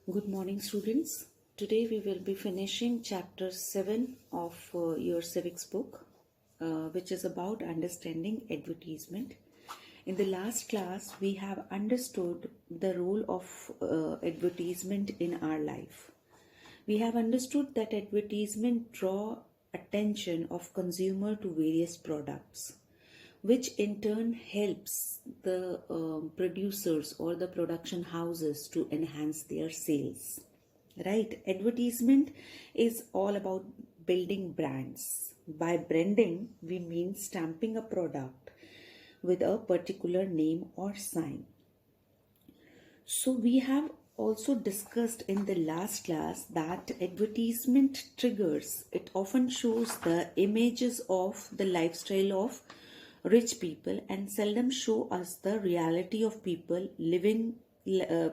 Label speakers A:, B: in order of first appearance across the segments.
A: Good morning, students. Today we will be finishing chapter 7 of your civics book, which is about understanding advertisement. In the last class, we have understood the role of advertisement in our life. We have understood that advertisement draw attention of consumer to various products, which in turn helps the producers or the production houses to enhance their sales. Right? Advertisement is all about building brands. By branding, we mean stamping a product with a particular name or sign. So, we have also discussed in the last class that advertisement triggers, it often shows the images of the lifestyle of rich people and seldom show us the reality of people living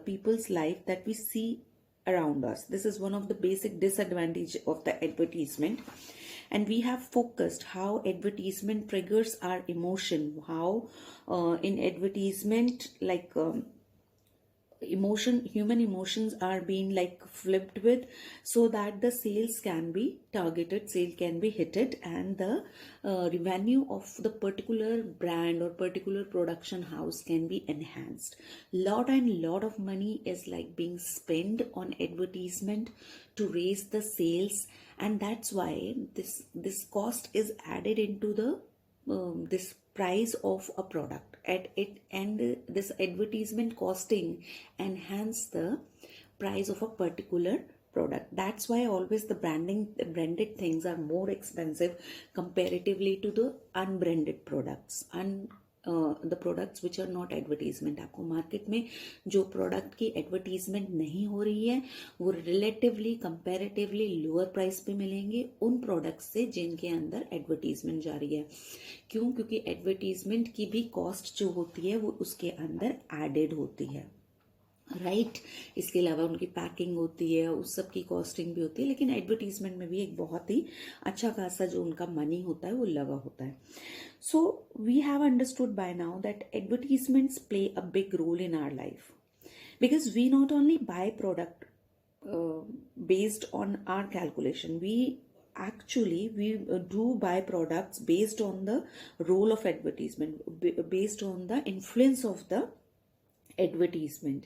A: people's life that we see around us. This is one of the basic disadvantage of the advertisement, and we have focused how advertisement triggers our emotion, how in advertisement human emotions are being like flipped with, so that the sales can be targeted, sale can be hitted, and the revenue of the particular brand or particular production house can be enhanced. Lot of money is like being spent on advertisement to raise the sales, and that's why this cost is added into the this price of a product at it, and this advertisement costing enhance the price of a particular product. That's why always the branded things are more expensive comparatively to the unbranded products, the products which are not advertisement. आपको market में जो product की advertisement नहीं हो रही है वो relatively comparatively lower price पे मिलेंगे उन प्रोडक्ट्स से जिनके अंदर एडवर्टीजमेंट जा रही है. क्यों? क्योंकि एडवर्टीजमेंट की भी कॉस्ट जो होती है वो उसके अंदर एडेड होती है. राइट इसके अलावा उनकी पैकिंग होती है, उस सब की कॉस्टिंग भी होती है, लेकिन एडवर्टीजमेंट में भी एक बहुत ही अच्छा खासा जो उनका मनी होता है वो लगा होता है. So we have understood by now that advertisements play a big role in our life, because we not only buy product based on our calculation, we do buy products based on the role of advertisement, based on the influence of the advertisement.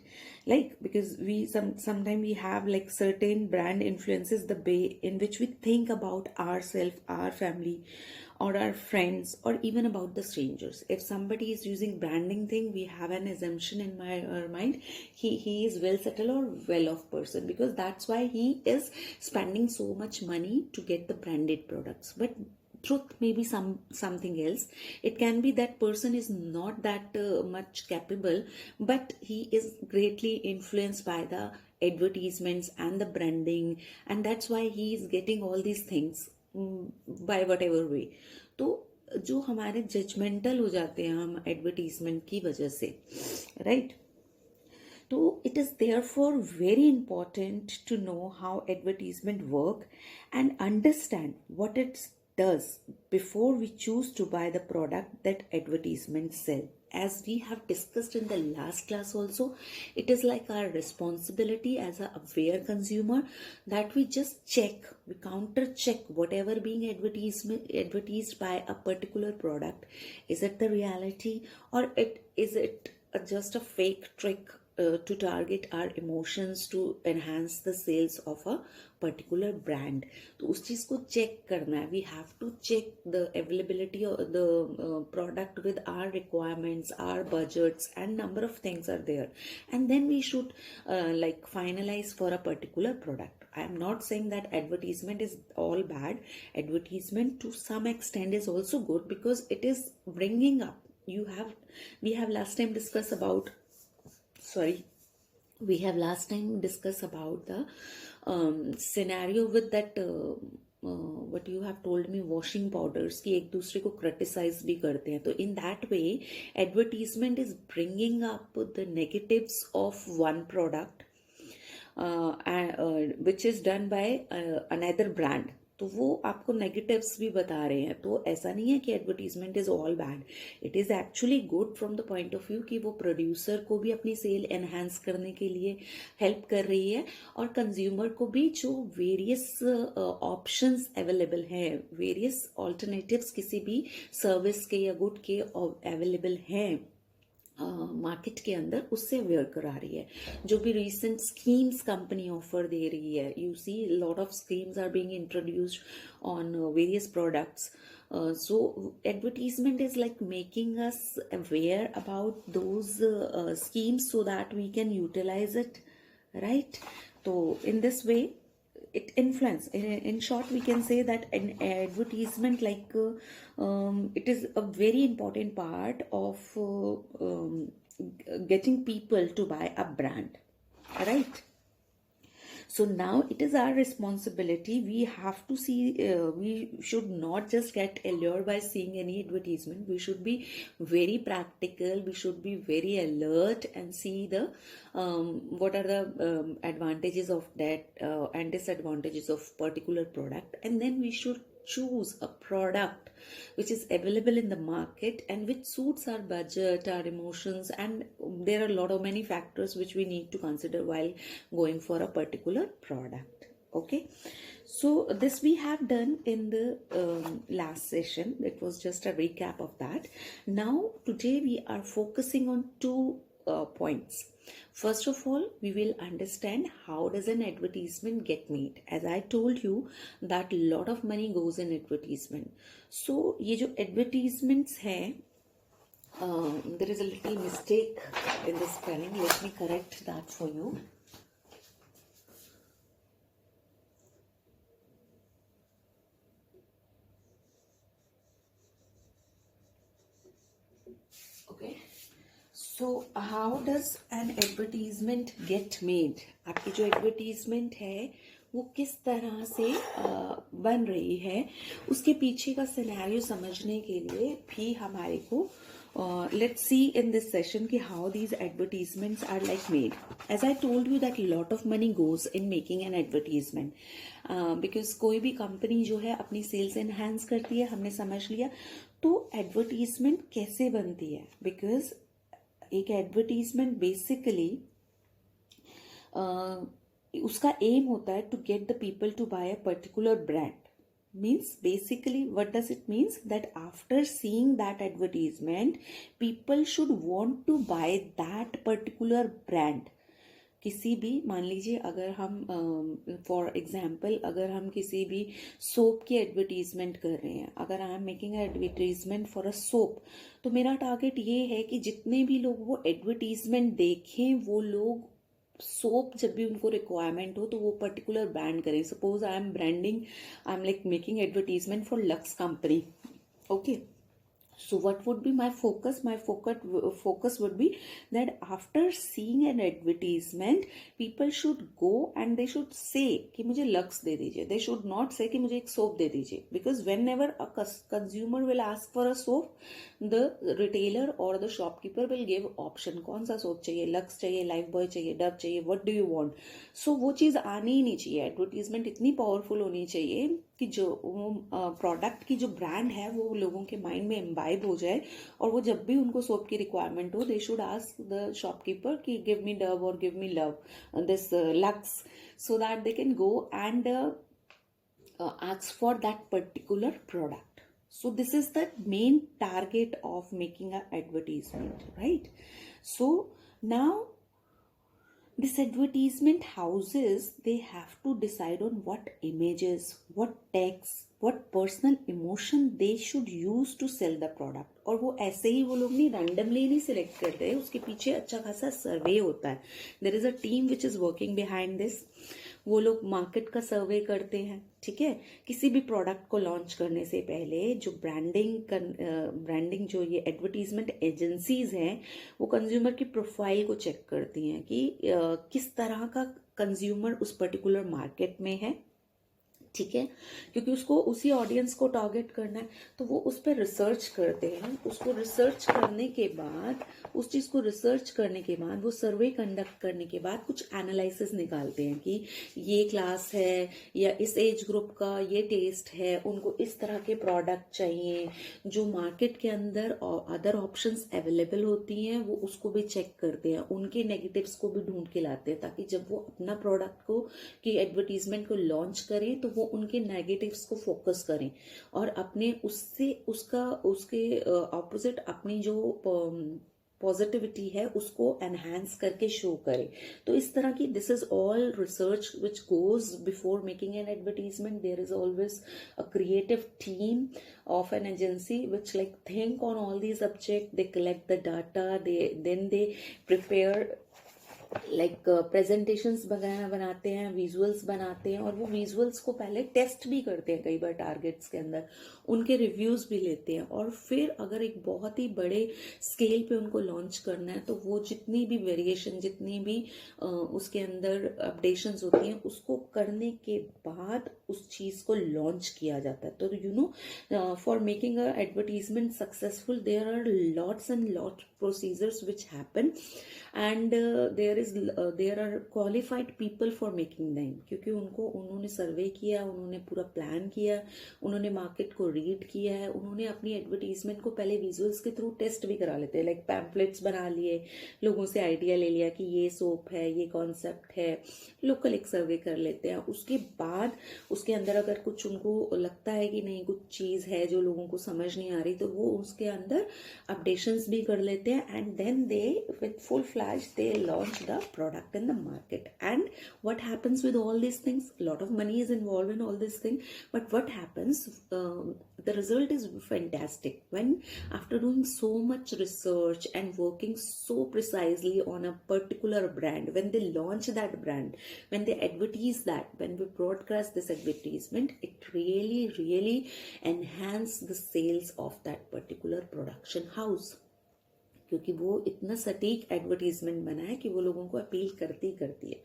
A: Like, because we sometimes we have like certain brand influences the way in which we think about ourselves, our family, or our friends, or even about the strangers. If somebody is using branding thing, we have an assumption in our mind he is well settled or well off person, because that's why he is spending so much money to get the branded products. But truth may be something else. It can be that person is not that much capable, but he is greatly influenced by the advertisements and the branding, and that's why he is getting all these things by whatever way. तो जो हमारे judgemental हो जाते हैं हम advertisement की वजह से, right? So it is therefore very important to know how advertisement work and understand what it does before we choose to buy the product that advertisements sell. As we have discussed in the last class also, it is like our responsibility as a aware consumer that we just check, we counter check whatever being advertised by a particular product. Is it the reality, or is it just a fake trick to target our emotions to enhance the sales of a particular brand? तो उस चीज़ को check करना है. We have to check the availability of the product with our requirements, our budgets, and number of things are there, and then we should like finalize for a particular product. I am not saying that advertisement is all bad. Advertisement to some extent is also good, because it is bringing up, we have last time discussed about the scenario with that what you have told me, washing powders कि एक दूसरे को criticize भी करते हैं. तो in that way advertisement is bringing up the negatives of one product which is done by another brand. तो वो आपको नेगेटिव्स भी बता रहे हैं। तो ऐसा नहीं है कि advertisement is all bad, it is actually good from the point of view कि वो प्रोड्यूसर को भी अपनी सेल एनहांस करने के लिए हेल्प कर रही है, और कंज्यूमर को भी जो वेरियस ऑप्शंस अवेलेबल हैं, वेरियस ऑल्टरनेटिव्स किसी भी सर्विस के या गुड के अवेलेबल हैं मार्केट के अंदर, उससे अवेयर करा रही है। जो भी रिसेंट स्कीम्स कंपनी ऑफर दे रही है, you see lot of schemes are being introduced on various products. So advertisement is like making us aware about those schemes so that we can utilize it, right? So in this way it influence, in short we can say that an advertisement it is a very important part of getting people to buy a brand, right? So now it is our responsibility. We have to see, we should not just get allured by seeing any advertisement. We should be very practical. We should be very alert and see the what are the advantages of that and disadvantages of particular product, and then we should choose a product which is available in the market and which suits our budget, our emotions, and there are a lot of many factors which we need to consider while going for a particular product. Okay, so this we have done in the last session. It was just a recap of that. Now today we are focusing on two points. First of all, we will understand how does an advertisement get made. As I told you that lot of money goes in advertisement. So ये जो advertisements हैं, there is a little mistake in the spelling. Let me correct that for you. Okay. So how does an advertisement get made? आपकी जो advertisement है वो किस तरह से बन रही है, उसके पीछे का सिनेरियो समझने के लिए भी हमारे को let's see in this session कि how these advertisements are like made. As I told you that lot of money goes in making an advertisement because कोई भी कंपनी जो है अपनी सेल्स एनहांस करती है, हमने समझ लिया. तो एडवर्टीजमेंट कैसे बनती है? बिकॉज एक एडवर्टीजमेंट बेसिकली उसका एम होता है to get the people to buy a particular brand. Means basically what does it means? That after seeing that advertisement people should want to buy that particular brand. किसी भी, मान लीजिए अगर हम for example अगर हम किसी भी सोप की एडवर्टीजमेंट कर रहे हैं, अगर I am making advertisement for a soap, तो मेरा टारगेट ये है कि जितने भी लोग वो एडवर्टीजमेंट देखें वो लोग सोप जब भी उनको रिक्वायरमेंट हो तो वो पर्टिकुलर ब्रांड करें. Suppose I am branding, I am like making advertisement for lux company. Okay, so what would be my focus? My focus would be that after seeing an advertisement people should go and they should say कि मुझे lux दे दीजिए. They should not say कि मुझे एक soap दे दीजिए, because whenever a consumer will ask for a soap, the retailer or the shopkeeper will give option, कौन सा soap चाहिए, लक्स चाहिए, लाइफ बॉय चाहिए, डव चाहिए, what do you want. So वो चीज़ आनी ही नहीं चाहिए. एडवर्टीजमेंट इतनी पावरफुल होनी चाहिए कि जो प्रोडक्ट की जो ब्रांड है वो लोगों के माइंड में इम्बाइब हो जाए, और वो जब भी उनको सोप की रिक्वायरमेंट हो they should ask the shopkeeper कि गिव मी डव और give me love this lux, so that they can go and ask for that particular product. So this is the main target of making an advertisement, right? So now this advertisement houses, they have to decide on what images, what text, what personal emotion they should use to sell the product. और वो ऐसे ही वो लोग नहीं randomly नहीं select करते हैं, उसके पीछे अच्छा खासा सर्वे होता है. There is a team which is working behind this. वो लोग मार्केट का सर्वे करते हैं, ठीक है. किसी भी प्रोडक्ट को लॉन्च करने से पहले जो ब्रांडिंग जो ये एडवर्टीजमेंट एजेंसीज हैं वो कंज्यूमर की प्रोफाइल को चेक करती हैं कि किस तरह का कंज्यूमर उस पर्टिकुलर मार्केट में है, ठीक है, क्योंकि उसको उसी ऑडियंस को टारगेट करना है, तो वो उस पर रिसर्च करते हैं। उसको रिसर्च करने के बाद, उस चीज़ को रिसर्च करने के बाद, वो सर्वे कंडक्ट करने के बाद कुछ एनालिसिस निकालते हैं कि ये क्लास है या इस एज ग्रुप का ये टेस्ट है, उनको इस तरह के प्रोडक्ट चाहिए। जो मार्केट के अंदर अदर ऑप्शंस अवेलेबल होती हैं वो उसको भी चेक करते हैं, उनके नेगेटिव्स को भी ढूंढ के लाते हैं, ताकि जब वो अपना प्रोडक्ट को की एडवर्टीजमेंट को लॉन्च करें तो वो उनके नेगेटिव्स को फोकस करें और अपने उससे उसके ऑपोजिट अपनी जो पॉजिटिविटी है उसको एनहांस करके शो करे। तो इस तरह की this is all research which goes before making an advertisement. There is always a creative team of an agency which like think on all these subjects. They collect the data, they prepare presentations वगैरह बनाते हैं, visuals बनाते हैं, और वो visuals को पहले test भी करते हैं कई बार टारगेट्स के अंदर, उनके रिव्यूज भी लेते हैं, और फिर अगर एक बहुत ही बड़े स्केल पे उनको लॉन्च करना है तो वो जितनी भी वेरिएशन, जितनी भी उसके अंदर अपडेशंस होती हैं, उसको करने के बाद उस चीज को लॉन्च किया जाता है। तो you know, for making a advertisement successful there are lots and lot procedures which happen, and there are qualified people for making them, क्योंकि उन्होंने सर्वे किया, उन्होंने पूरा प्लान किया, उन्होंने मार्केट को रीड किया है, उन्होंने अपनी एडवर्टीजमेंट को पहले विजुअल्स के थ्रू टेस्ट भी करा लेते हैं, लाइक पैम्पलेट्स बना लिए, लोगों से आइडिया ले लिया कि ये सोप है, ये कॉन्सेप्ट है, लोकल एक सर्वे कर लेते हैं। उसके बाद उसके अंदर अगर कुछ उनको लगता है कि नहीं कुछ चीज़ है जो लोगों को समझ नहीं आ रही, तो वो उसके अंदर अपडेशंस भी कर लेते हैं, and then they with full flash they launch the product in the market. And what happens with all these things? A lot of money is involved in all this thing, but what happens, the result is fantastic when after doing so much research and working so precisely on a particular brand, when they launch that brand, when they advertise that, when we broadcast this advertisement, it really enhance the sales of that particular production house, क्योंकि वो इतना सटीक advertisement बना है कि वो लोगों को अपील करती है।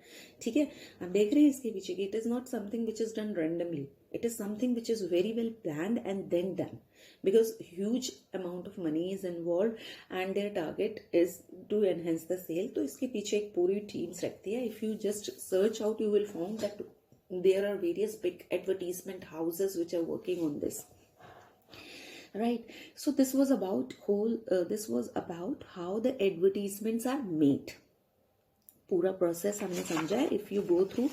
A: ठीक है, आप देख रहे हैं इसके पीछे कि it is not something which is done randomly, it is something which is very well planned and then done, because huge amount of money is involve and their target is to enhance the sale. तो इसके पीछे एक पूरी teams रखती है। If you just search out you will found that there are various big advertisement houses which are working on this, right? So this was about how the advertisements are made. पूरा process हमने समझा है। If you go through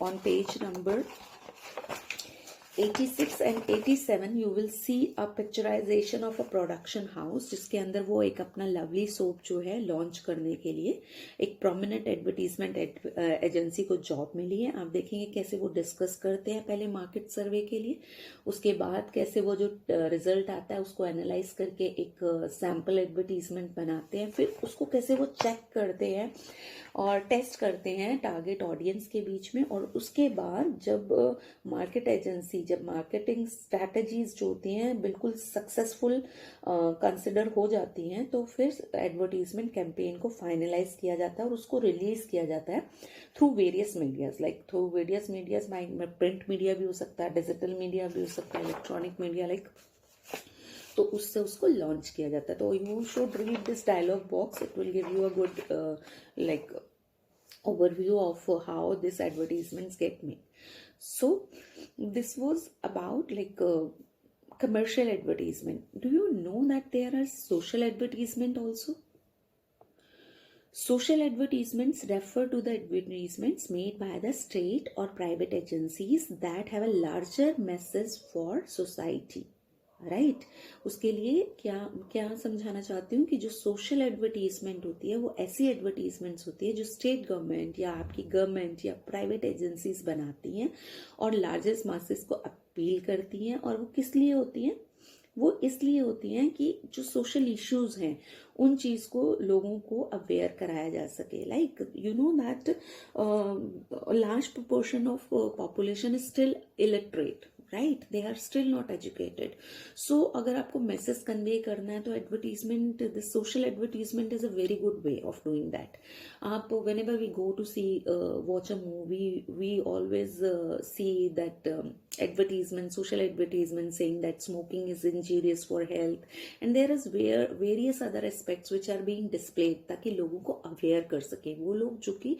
A: on page number 86 and 87 you will see a picturization of a production house, जिसके अंदर वो एक अपना lovely soap जो है लॉन्च करने के लिए एक प्रोमिनेंट एडवर्टीजमेंट एजेंसी को जॉब मिली है। आप देखेंगे कैसे वो डिस्कस करते हैं पहले मार्केट सर्वे के लिए, उसके बाद कैसे वो जो रिजल्ट आता है उसको एनालाइज करके एक सैम्पल एडवर्टीजमेंट बनाते हैं, फिर उसको कैसे वो चेक करते हैं और टेस्ट करते हैं टारगेट ऑडियंस के बीच में, और उसके बाद जब मार्केट एजेंसी, जब मार्केटिंग स्ट्रैटेजीज जो होती हैं बिल्कुल सक्सेसफुल कंसिडर हो जाती हैं, तो फिर एडवर्टीजमेंट कैंपेन को फाइनलाइज किया जाता है और उसको रिलीज किया जाता है through various medias, like through various medias, print media भी हो सकता है, डिजिटल मीडिया भी हो सकता है, इलेक्ट्रॉनिक मीडिया, लाइक, तो उससे उसको लॉन्च किया जाता है। तो you should read this dialogue box, it will give you a good like overview of how this advertisements get made. So this was about like commercial advertisement. Do you know that there are social advertisement also? Social advertisements refer to the advertisements made by the state or private agencies that have a larger message for society. Right उसके लिए क्या समझाना चाहती हूँ कि जो social advertisement होती है वो ऐसी एडवर्टीजमेंट्स होती है जो स्टेट गवर्नमेंट या आपकी गवर्नमेंट या प्राइवेट एजेंसीज बनाती हैं और लार्जेस्ट मासेस को अपील करती हैं। और वो किस लिए होती हैं? वो इसलिए होती हैं कि जो सोशल इश्यूज हैं उन चीज को लोगों को अवेयर कराया जा सके। Like you know that large proportion of population is still illiterate, right, they are still not educated. So अगर आपको मैसेज कन्वे करना है तो advertisement, this social advertisement is a very good way of doing that. आप whenever we go to see watch a movie, we always see that advertisement, social advertisement saying that smoking is injurious for health, and there is various other aspects which are being displayed ताकि लोगों को aware कर सके. वो लोग जो कि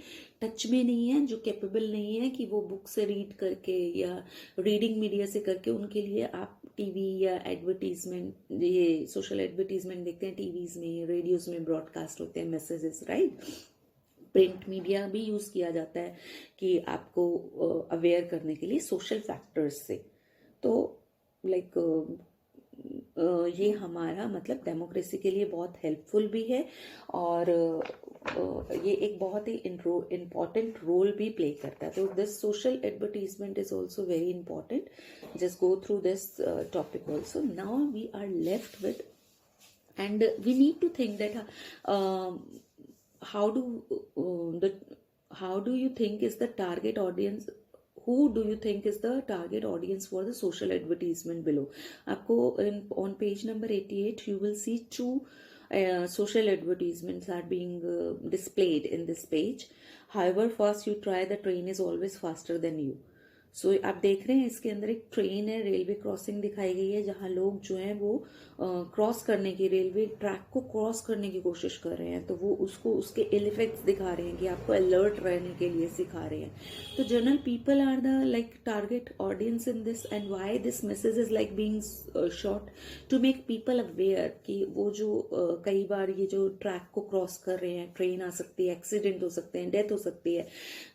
A: touch में नहीं है, जो कैपेबल नहीं है कि वो बुक से रीड करके या रीडिंग मीडिया से करके, उनके लिए आप टीवी या एडवर्टीजमेंट, ये सोशल एडवर्टीजमेंट देखते हैं टीवीज में, रेडियोज में ब्रॉडकास्ट होते हैं मैसेजेस, राइट. प्रिंट मीडिया भी यूज किया जाता है कि आपको अवेयर करने के लिए सोशल फैक्टर्स से. तो लाइक ये हमारा मतलब डेमोक्रेसी के लिए बहुत हेल्पफुल भी है, और ये एक बहुत ही इम्पॉर्टेंट रोल भी प्ले करता है. तो this social advertisement is also very important. Just go through this topic also. Now we are left with, and we need to think that how do you think is the target audience, who do you think is the target audience for the social advertisement below. आपको on page number 88 you will see two social advertisements are being displayed in this page. However fast you try, the train is always faster than you. सो आप देख रहे हैं इसके अंदर एक train है, railway crossing दिखाई गई है, जहां लोग जो हैं वो क्रॉस करने की, रेलवे ट्रैक को क्रॉस करने की कोशिश कर रहे हैं. तो वो उसको उसके इल इफेक्ट्स दिखा रहे हैं कि आपको अलर्ट रहने के लिए सिखा रहे हैं. तो general people are the like target audience in this, and why this message is like being short to make people aware कि वो जो कई बार ये जो ट्रैक को क्रॉस कर रहे हैं, ट्रेन आ सकती है, एक्सीडेंट हो सकते हैं, डेथ हो सकती है,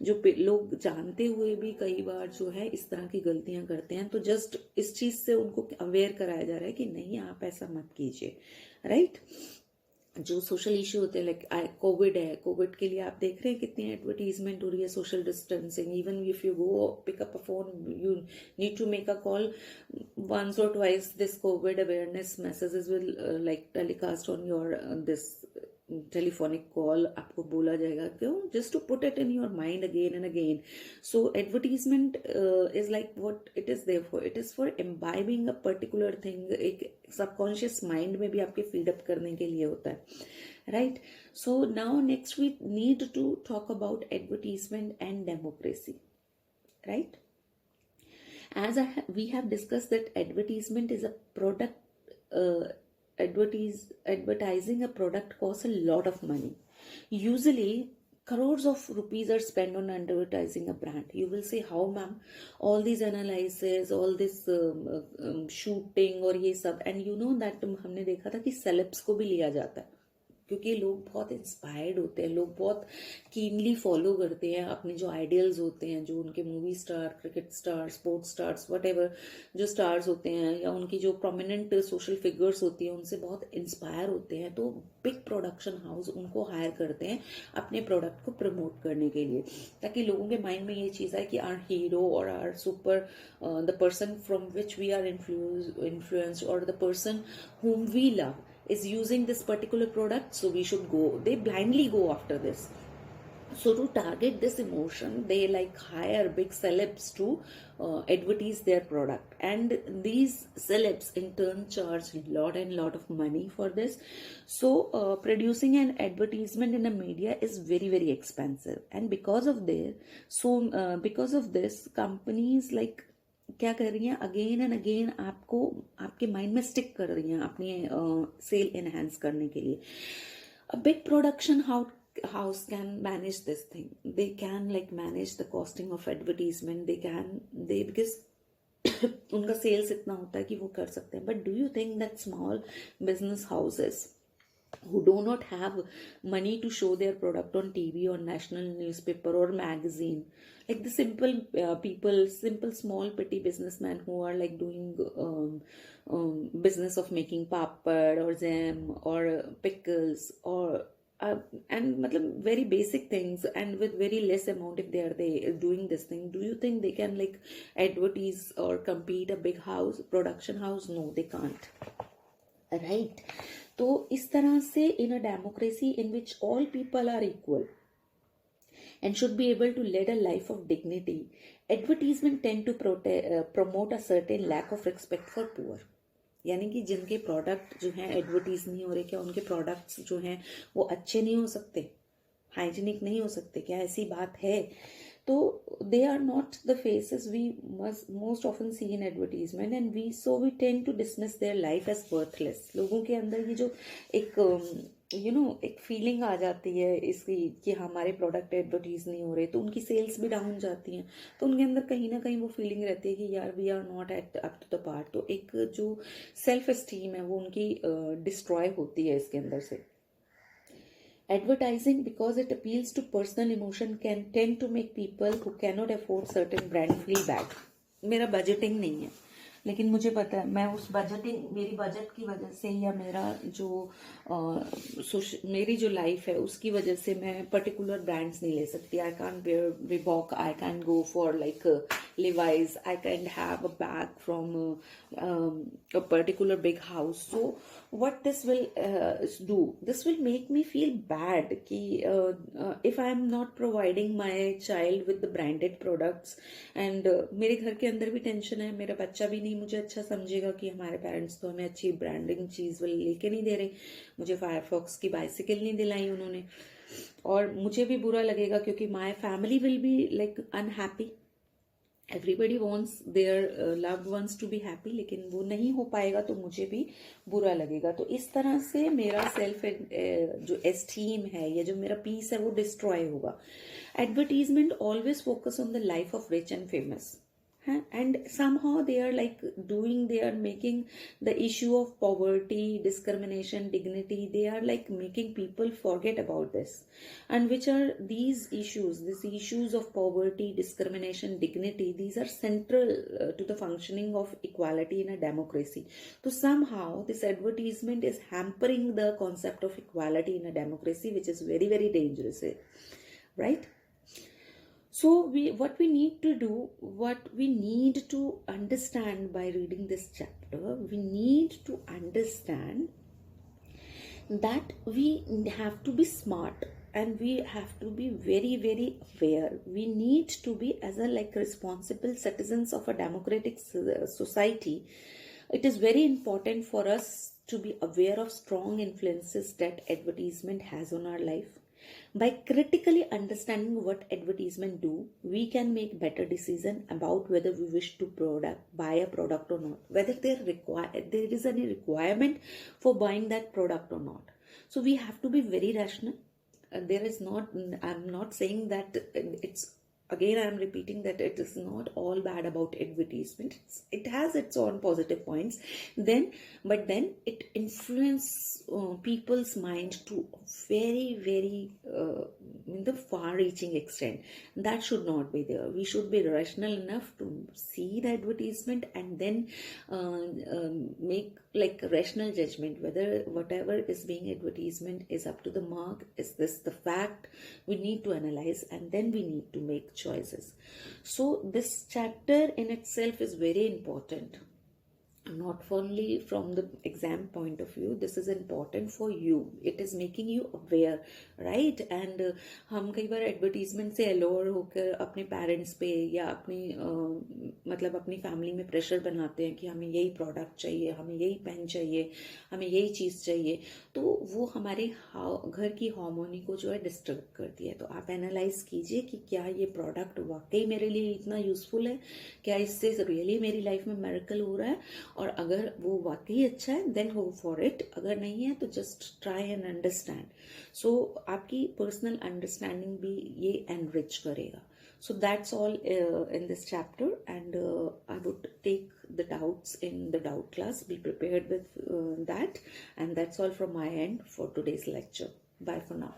A: जो लोग जानते हुए भी कई बार जो है इस तरह की गलतियां करते हैं. तो जस्ट इस चीज से उनको अवेयर कराया जा रहा है कि नहीं, आप ऐसा मत कीजिए, राइट. जो सोशल इश्यू होते हैं, लाइक कोविड है, कोविड के लिए आप देख रहे हैं कितनी एडवर्टीजमेंट हो रही है, social distancing. Even if you go pick up a phone, you need to make a call once or twice. This COVID awareness messages will like telecast on your this telephonic call. आपको बोला जाएगा क्यों, just to put it in your mind again and again. So advertisement is like what it is there for. It is for imbibing a particular thing. एक subconscious mind में भी आपके feed up करने के लिए होता है, right? So now next we need to talk about advertisement and democracy, right? As we have discussed that advertisement is a product, advertising a product costs a lot of money. Usually crores of rupees are spent on advertising a brand. You will say, how ma'am, all these analysis, all this shooting और ये सब, and you know that हमने देखा था कि celebs को भी लिया जाता है, क्योंकि लोग बहुत इंस्पायर्ड होते हैं, लोग बहुत कीनली फॉलो करते हैं अपने जो आइडियल्स होते हैं, जो उनके movie star, cricket star, sports stars, whatever जो स्टार्स होते हैं, या उनकी जो प्रोमिनेंट सोशल फिगर्स होती हैं, उनसे बहुत इंस्पायर होते हैं. तो बिग प्रोडक्शन हाउस उनको हायर करते हैं अपने प्रोडक्ट को प्रमोट करने के लिए, ताकि लोगों के माइंड में ये चीज़ है कि आर हीरो और our super, the person from which we are influenced, और the person whom we love is using this particular product, so we should go, they blindly go after this. So to target this emotion, they like hire big celebs to advertise their product, and these celebs in turn charge lot of money for this. So producing an advertisement in a media is very expensive, and because of this companies like क्या कर रही हैं, again and again आपको आपके mind में stick कर रही हैं अपनी सेल एनहांस करने के लिए. A big production house can manage this thing. They can like manage the costing of advertisement. They because उनका सेल्स इतना होता है कि वो कर सकते हैं. But do you think that small business houses who do not have money to show their product on TV or national newspaper or magazine, like the simple people, simple small petty businessmen who are like doing business of making papad or jam or pickles or and matlab very basic things, and with very less amount if they are doing this thing, do you think they can like advertise or compete a big house, production house? No, they can't, right? तो इस तरह से in a democracy in which all people are equal and should be able to lead a life of dignity. Advertisement tend to promote a certain lack of respect for poor. यानी कि जिनके product जो हैं advertise नहीं हो रहे, क्या उनके प्रोडक्ट्स जो हैं वो अच्छे नहीं हो सकते, हाइजीनिक नहीं हो सकते? क्या ऐसी बात है? तो they are not the faces we most often see in advertisement, and we tend to dismiss their life as worthless. लोगों के अंदर ये जो एक एक फीलिंग आ जाती है इसकी कि हमारे प्रोडक्ट एडवर्टीज नहीं हो रहे, तो उनकी सेल्स भी डाउन जाती हैं. तो उनके अंदर कहीं ना कहीं वो फीलिंग रहती है कि यार we are not at up to the part. तो एक जो सेल्फ एस्टीम है वो उनकी डिस्ट्रॉय होती है इसके अंदर से. Advertising, because it appeals to personal emotion, can tend to make people who cannot afford certain brand feel bad. मेरा बजटिंग नहीं है, लेकिन मुझे पता है मैं उस मेरी बजट की वजह से या मेरा जो मेरी जो लाइफ है उसकी वजह से मैं पर्टिकुलर ब्रांड्स नहीं ले सकती. I can wear Reebok, I can go for like Levi's, I can have a bag from a particular big house. So what this will do, this will make me feel bad कि if I am not providing my child with the branded products, and मेरे घर के अंदर भी tension है, मेरा बच्चा भी नहीं मुझे अच्छा समझेगा कि हमारे पेरेंट्स तो हमें अच्छी ब्रांडिंग चीज़ लेके नहीं दे रहे. मुझे फायरफॉक्स की बाइसिकल नहीं दिलाई उन्होंने, और मुझे भी बुरा लगेगा क्योंकि my family will be like unhappy. Everybody wants their loved ones to be happy, लेकिन वो नहीं हो पाएगा तो मुझे भी बुरा लगेगा. तो इस तरह से मेरा सेल्फ जो एस्टीम है या जो मेरा पीस है वो डिस्ट्रॉय होगा. Advertisement always focus on the life of rich and famous, and somehow they are making the issue of poverty, discrimination, dignity, they are like making people forget about this. And which are these issues of poverty, discrimination, dignity? These are central to the functioning of equality in a democracy. So somehow this advertisement is hampering the concept of equality in a democracy, which is very, very dangerous, right? So what we need to understand by reading this chapter, we need to understand that we have to be smart and we have to be very, very aware. We need to be as a responsible citizens of a democratic society. It is very important for us to be aware of strong influences that advertisement has on our life. By critically understanding what advertisement do, we can make better decision about whether we wish to buy a product or not, whether there is any requirement for buying that product or not. So we have to be very rational. I'm not saying that it's, again I am repeating that it is not all bad about advertisement. It has its own positive points, but then it influences people's mind to very, very in the far reaching extent. That should not be there. We should be rational enough to see the advertisement and then make like a rational judgment whether whatever is being advertisement is up to the mark. Is this the fact? We need to analyze and then we need to make choices. So this chapter in itself is very important, not only from the exam point of view. This is important for you. It is making you aware, right? And हम कई बार advertisement से allure होकर अपने parents पे या अपनी मतलब अपनी फैमिली में प्रेशर बनाते हैं कि हमें यही प्रोडक्ट चाहिए, हमें यही पेन चाहिए, हमें यही चीज़ चाहिए. तो वो हमारे घर की हार्मोनी को जो है डिस्टर्ब करती है. तो आप एनालाइज कीजिए कि क्या ये प्रोडक्ट वाकई मेरे लिए इतना यूजफुल है, क्या इससे रियली मेरी लाइफ में मेरेकल हो रहा है, और अगर वो वाकई अच्छा है देन गो फॉर इट. अगर नहीं है तो जस्ट ट्राई एंड अंडरस्टैंड. सो आपकी पर्सनल अंडरस्टैंडिंग भी ये एनरिच करेगा. So that's all in this chapter, and I would take the doubts in the doubt class. Be prepared with that, and that's all from my end for today's lecture. Bye for now.